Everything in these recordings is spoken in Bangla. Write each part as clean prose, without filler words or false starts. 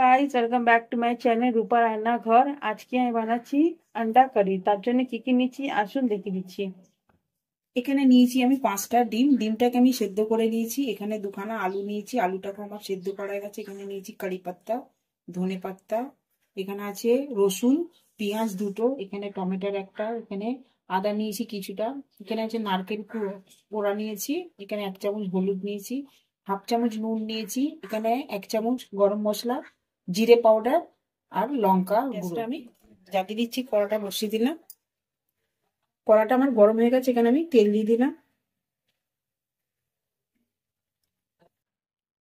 Guys, welcome back to my channel Rupa রান্নাঘর। আজকে আমি বানাচ্ছি আন্ডা কারি। তার জন্য কি কি নিচ্ছি আসুন দেখিয়ে দিচ্ছি। এখানে নিয়েছি আমি 5টা ডিম। ডিমটাকে আমি সেদ্ধ করে নিয়েছি। এখানে দুখানা আলু নিয়েছি, আলুটাকে আমার সেদ্ধ করা গেছে। এখানে নিয়েছি কারি পাত্তা, ধনে পাত্তা, এখানে আছে রসুন, পেঁয়াজ দুটো, এখানে টমেটোর একটা, এখানে আদা নিয়েছি কিছুটা, এখানে আছে নারকেল কোড়া নিয়েছি, এখানে 1 চামচ হলুদ নিয়েছি, 1/2 চামচ নুন নিয়েছি, এখানে 1 চামচ গরম মশলা, জিরে পাউডার আর লঙ্কা গুঁড়ো। আমি জ্বালিয়ে দিচ্ছি, কড়াটা বসিয়ে দিলাম। কড়াটা আমার গরম হয়ে গেছে, এখানে আমি তেল দিয়ে দিলাম।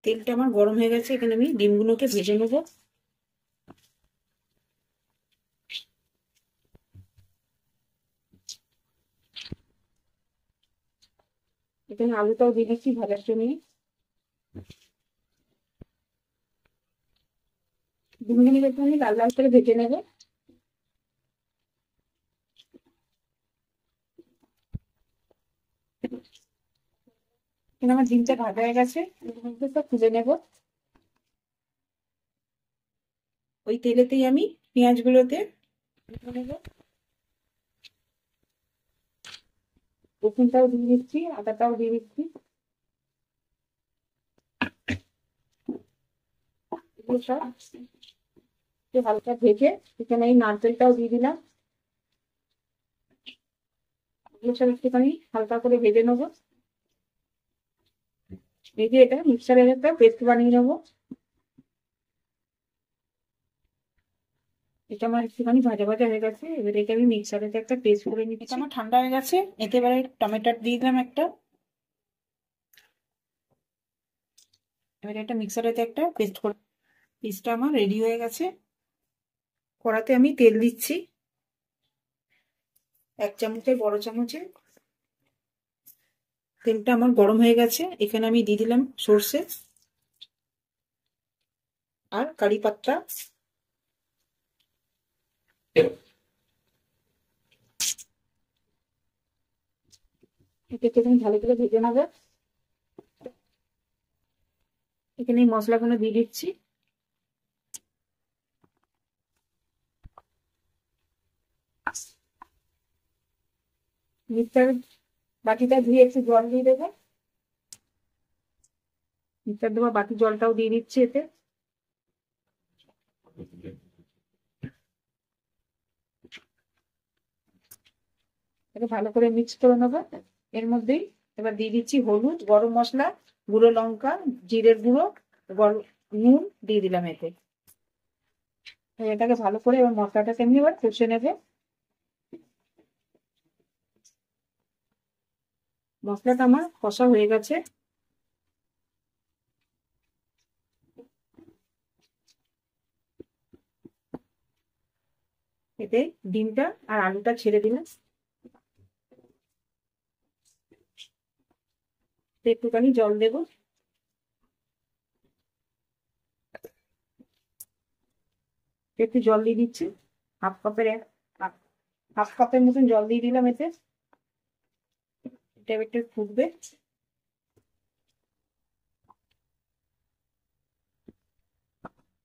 তেলটা আমার গরম হয়ে গেছে, এখানে আমি ডিমগুলোকে ভেজে নেব। এখানে আলুটাও দিয়ে দিচ্ছি ভাজার জন্য। ডিমগুলো একটু আমি লাল লাল করে ভেজে নেব। এখানে আমার ডিমটা ভাজা হয়ে গেছে, সব তুলে নেব। ওই তেলেতেই আমি পেঁয়াজগুলোতে নেব, রসুনটাও দিয়ে দিচ্ছি, আদাটাও দিয়ে দিচ্ছি। এগুলো সব একটু হালকা ভেজে এখানে এই নারকেলটাও দিয়ে দিলাম। এগুলো সব একটুখানি হালকা করে ভেজে নেবো। ভেজে এটা মিক্সারের একটা পেস্ট বানিয়ে নেবো। এটা আমার একটুখানি ভাজা ভাজা হয়ে গেছে, এবার এটা আমি মিক্সারেতে একটা পেস্ট করে নিচ্ছি। এটা আমার ঠান্ডা হয়ে গেছে, এতে এবারে টমেটো দিয়ে দিলাম একটা। এবার একটা মিক্সারেতে একটা পেস্ট করে, পেস্টটা আমার রেডি হয়ে গেছে। কড়াতে আমি তেল দিচ্ছি 1 চামচের বড় চামচে। তেলটা আমার গরম হয়ে গেছে, এখানে আমি দিয়ে দিলাম সর্ষে আর কারি পাত্তা। এটাকে আমি ভালো করে ভেজে নেবো। এখানে এই মশলাগুলো দিয়ে দিচ্ছি। মিক্সার বাটিটা ধুয়ে একটু জল দিয়ে দেবো। মিক্সার দেওয়া বাকি জলটাও দিয়ে দিচ্ছি এতে। এটা ভালো করে মিক্স করে নেবো। এর মধ্যেই এবার দিয়ে দিচ্ছি হলুদ, গরম মশলা, গুঁড়ো লঙ্কা, জিরের গুঁড়ো, নুন দিয়ে দিলাম এতে। এটাকে ভালো করে এবার মশলাটাকে এমনি এবার কষে নেবে। মশলাটা আমার কষা হয়ে গেছে। এতে ডিমটা আর আলুটা ছেড়ে দিলাম। একটুখানি জল দেবো। একটু জল দিয়ে দিচ্ছি, হাফ কাপের হাফ কাপের মতন জল দিয়ে দিলাম এতে। এটা একটু ফুটবে।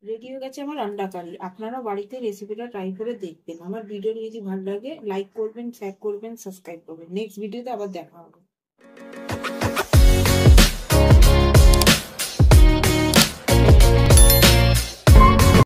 রেডি হয়ে গেছে আমার আন্ডা কারি। আপনারা বাড়িতে রেসিপিটা ট্রাই করে দেখবেন। আমার ভিডিও যদি ভালো লাগে লাইক করবেন, শেয়ার করবেন, সাবস্ক্রাইব করবেন। নেক্সট ভিডিওতে আবার দেখা হবে।